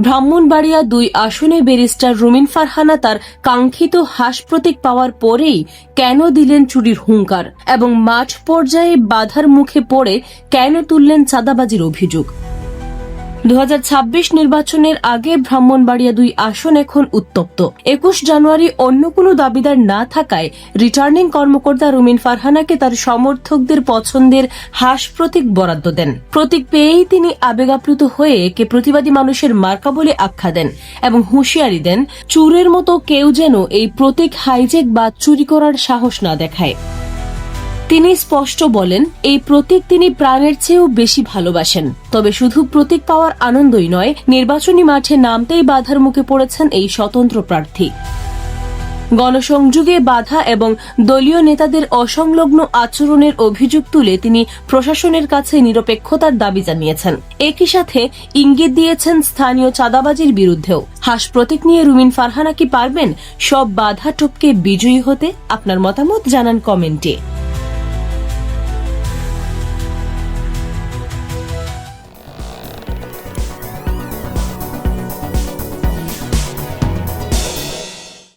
ব্রাহ্মণবাড়িয়া ২ আসনে ব্যারিস্টার রুমিন ফারহানা তার কাঙ্ক্ষিত হাস প্রতীক পাওয়ার পরেই কেন দিলেন চুরির হুঙ্কার এবং মাঠ পর্যায়ে বাধার মুখে পড়ে কেন তুললেন চাঁদাবাজির অভিযোগ। ২০২৬ নির্বাচনের আগে ব্রাহ্মণবাড়িয়া ২ আসন এখন উত্তপ্ত। ২১ জানুয়ারি অন্য কোনো দাবিদার না থাকায় রিটার্নিং কর্মকর্তা রুমিন ফারহানাকে তার সমর্থকদের পছন্দের হাস প্রতীক বরাদ্দ দেন। প্রতীক পেয়েই তিনি আবেগাপ্লুত হয়ে একে প্রতিবাদী মানুষের মার্কা বলে আখ্যা দেন এবং হুঁশিয়ারি দেন, চোরের মতো কেউ যেন এই প্রতীক হাইজ্যাক বা চুরি করার সাহস না দেখায়। তিনি স্পষ্ট বলেন, এই প্রতীক তিনি প্রাণের চেয়েও বেশি ভালোবাসেন। তবে শুধু প্রতীক পাওয়ার আনন্দই নয়, নির্বাচনী মাঠে নামতেই বাধার মুখে পড়েছেন এই স্বতন্ত্র প্রার্থী। গণসংযোগে বাধা এবং দলীয় নেতাদের অসংলগ্ন আচরণের অভিযোগ তুলে তিনি প্রশাসনের কাছে নিরপেক্ষতার দাবি জানিয়েছেন। একই সাথে ইঙ্গিত দিয়েছেন স্থানীয় চাঁদাবাজির বিরুদ্ধেও। হাস প্রতীক নিয়ে রুমিন ফারহানা কি পারবেন সব বাধা টপকে বিজয়ী হতে? আপনার মতামত জানান কমেন্টে।